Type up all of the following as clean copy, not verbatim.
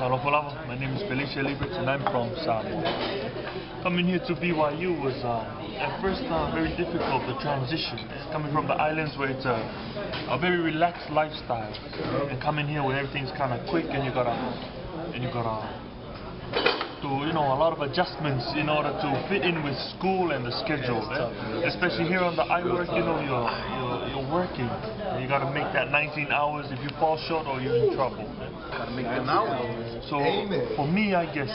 Salofalava. My name is Felicia Lieberts and I'm from Samoa. Coming here to BYU was at first very difficult, the transition. Coming from the islands where it's a very relaxed lifestyle, and coming here where everything's kind of quick and you gotta do a lot of adjustments in order to fit in with school and the schedule. Especially here on the iWork, you're working and you gotta make that 19 hours. If you fall short, or you're in trouble. Gotta make them hours. So for me, I guess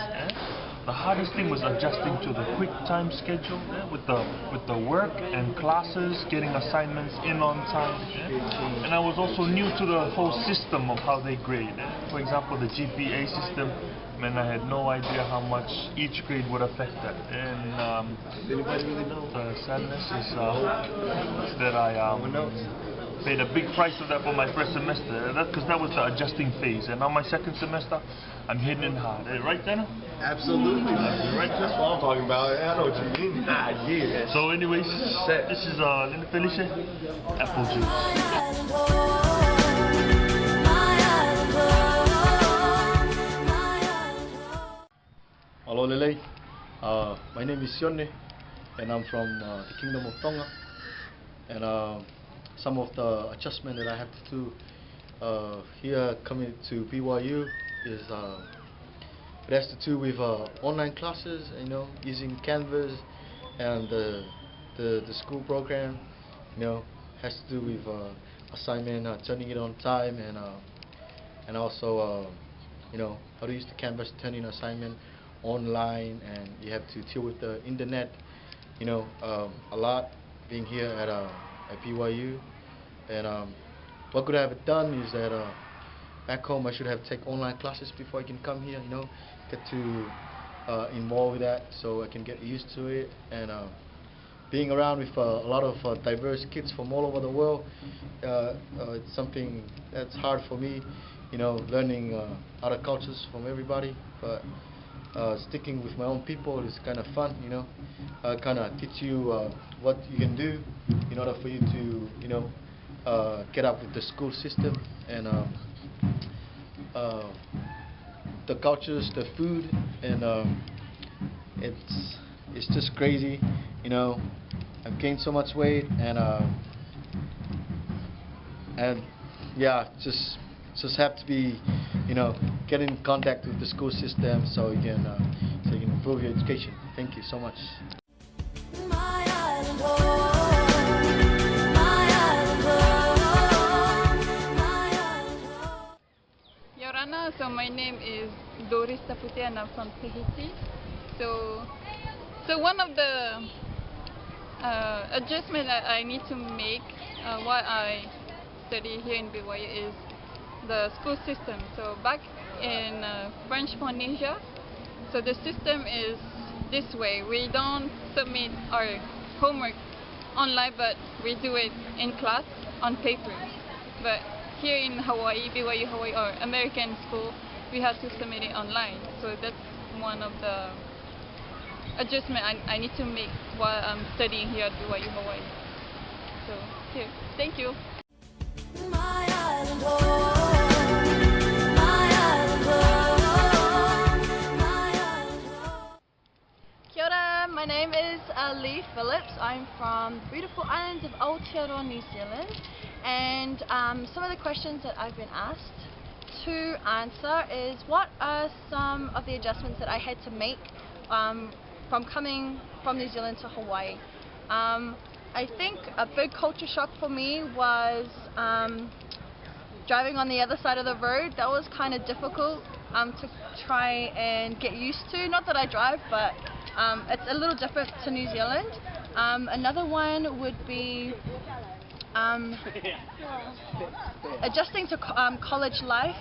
the hardest thing was adjusting to the quick time schedule with the work and classes, getting assignments in on time. And I was also new to the whole system of how they grade. For example, the GPA system, man, I had no idea how much each grade would affect that. And Anybody really know? the sadness is that I paid a big price of that for my first semester, because that was the adjusting phase. And now my second semester, I'm hitting it hard. Right, Dana? Absolutely. Right, That's what I'm talking about. I know what you mean. Yeah. So anyways, this is Lily Felicia, apple juice. Hello Lele, my name is Sionne and I'm from the Kingdom of Tonga, and some of the adjustment that I have to do here coming to BYU is it has to do with online classes, using Canvas, and the school program, has to do with assignment, turning it on time, and also how to use the Canvas, turning assignment online, and you have to deal with the internet, a lot being here at BYU. And what could I have done is that back home I should have taken online classes before I can come here, get to involved with that so I can get used to it. And being around with a lot of diverse kids from all over the world, it's something that's hard for me, learning other cultures from everybody, but sticking with my own people is kind of fun, kind of teach you what you can do in order for you to, get up with the school system, and the cultures, the food, and it's just crazy, I've gained so much weight, and yeah, just have to be, get in contact with the school system so you can improve your education. Thank you so much. Yorana, so my name is Doris Tapute and I'm from Tahiti. So one of the adjustments that I need to make while I study here in BYU is the school system. So back in French Polynesia, so the system is this way. We don't submit our homework online, but we do it in class on paper. But here in Hawaii, BYU Hawaii, or American school, we have to submit it online. So that's one of the adjustments I need to make while I'm studying here at BYU Hawaii. So here, thank you. Kia ora, my name is Lee Phillips. I'm from the beautiful islands of Aotearoa, New Zealand, and some of the questions that I've been asked to answer is what are some of the adjustments that I had to make from coming from New Zealand to Hawaii. I think a big culture shock for me was driving on the other side of the road. That was kind of difficult to try and get used to. Not that I drive, but it's a little different to New Zealand. Another one would be adjusting to college life,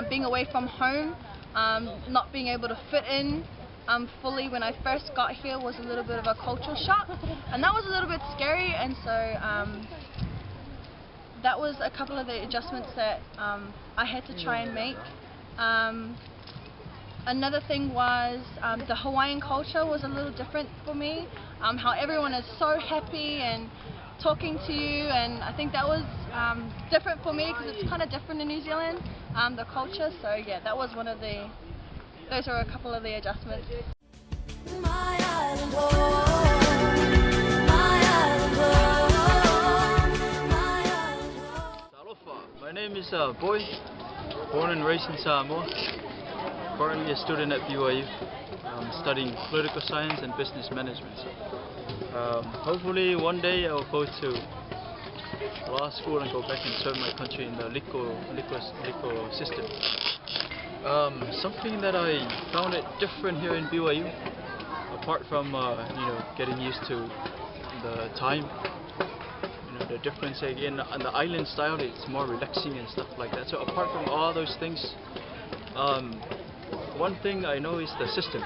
being away from home, not being able to fit in fully when I first got here was a little bit of a cultural shock, and that was a little bit scary, and so that was a couple of the adjustments that I had to try and make. Another thing was the Hawaiian culture was a little different for me, how everyone is so happy and talking to you, and I think that was different for me because it's kind of different in New Zealand, the culture. So yeah, that was one of the those are a couple of the adjustments. My island home, my island home, my island home. Aloha, my name is Boy, born and raised in Samoa, currently a student at BYU, studying political science and business management. Hopefully one day I'll go to law school and go back and serve my country in the legal system. Something that I found it different here in BYU, apart from getting used to the time, the difference again on the island style, it's more relaxing and stuff like that. So apart from all those things, one thing I know is the system.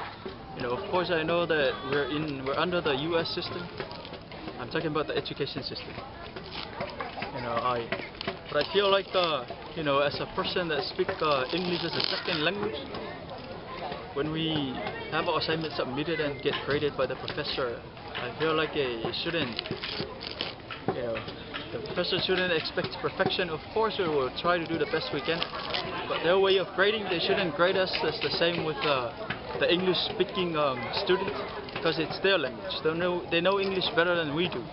Of course I know that we're under the US system. I'm talking about the education system. But I feel like as a person that speaks English as a second language, when we have our assignment submitted and get graded by the professor, I feel like it shouldn't, the professor shouldn't expect perfection. Of course we will try to do the best we can, but their way of grading, they shouldn't grade us as the same with the English speaking student, because it's their language. They know English better than we do.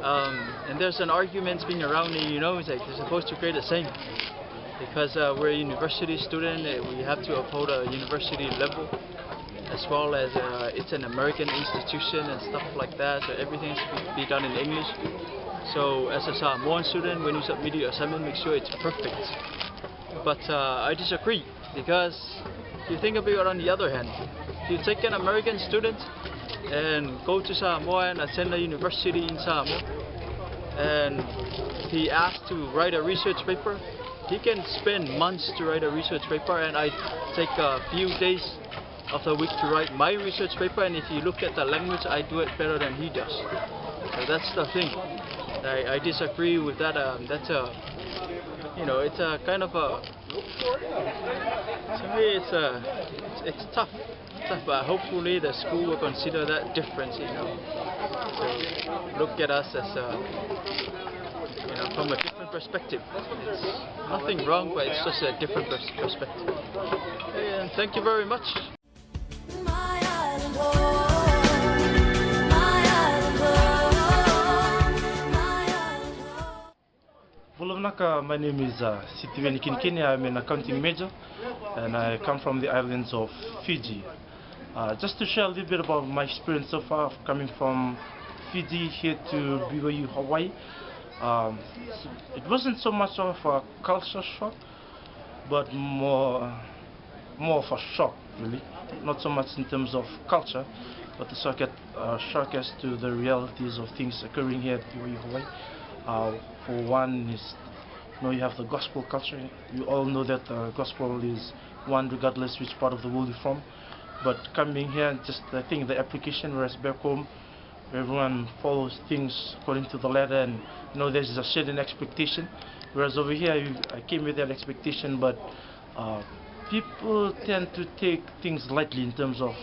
And there's an argument being around, it's like they're supposed to grade the same, because we're a university student. We have to uphold a university level, as well as it's an American institution and stuff like that, so everything has to be done in English. So as a Samoan student, when you submit your assignment, make sure it's perfect. But I disagree, because if you think of it on the other hand, if you take an American student and go to Samoa and attend a university in Samoa, and he asked to write a research paper, he can spend months to write a research paper, and I take a few days of the week to write my research paper, and if you look at the language, I do it better than he does. So that's the thing. I disagree with that. That's a, it's a kind of a, to me it's tough, but hopefully the school will consider that difference, to look at us as from a different perspective. It's nothing wrong, but it's just a different perspective. Okay, and thank you very much. My island home, my island home, my island home. Vulavnaka, my name is Sitiweni Kinkini. I'm an accounting major, and I come from the islands of Fiji. Just to share a little bit about my experience so far of coming from Fiji here to BYU, Hawaii. It wasn't so much of a culture shock, but more of a shock, really. Not so much in terms of culture, but the shock as to the realities of things occurring here at BYU, Hawaii. For one is, you have the gospel culture. You all know that the gospel is one regardless which part of the world you're from. But coming here, just I think the application, whereas back home, everyone follows things according to the letter, and there's a certain expectation. Whereas over here, I came with that expectation, but people tend to take things lightly in terms of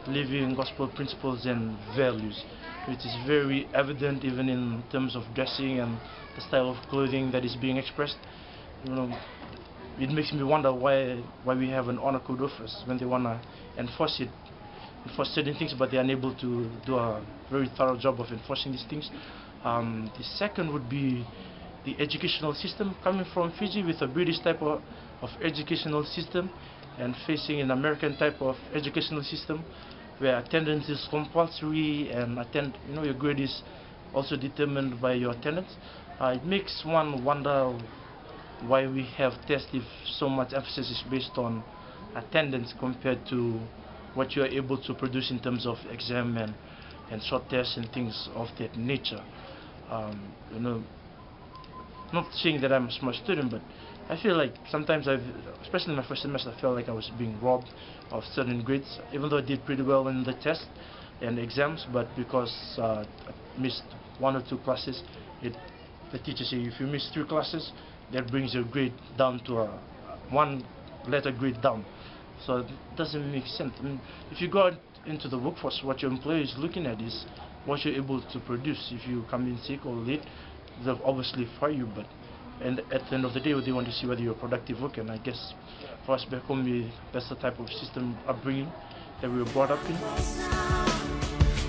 living gospel principles and values, which is very evident even in terms of dressing and the style of clothing that is being expressed. It makes me wonder why we have an honor code office when they want to enforce certain things, but they are unable to do a very thorough job of enforcing these things. The second would be the educational system. Coming from Fiji with a British type of educational system and facing an American type of educational system where attendance is compulsory and your grade is also determined by your attendance. It makes one wonder why we have tests if so much emphasis is based on attendance compared to what you are able to produce in terms of exam and short tests and things of that nature. Not saying that I'm a smart student, but I feel like sometimes especially in my first semester, I felt like I was being robbed of certain grades, even though I did pretty well in the test and exams, but because I missed one or two classes, the teacher said if you miss 3 classes, that brings your grade down to a 1 letter grade down. So it doesn't make sense. If you go out into the workforce, what your employer is looking at is what you're able to produce. If you come in sick or late, they'll obviously fire you, but and at the end of the day they want to see whether you're a productive worker. And I guess for us back home, that's the type of system upbringing that we were brought up in.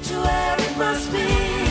To where it must be.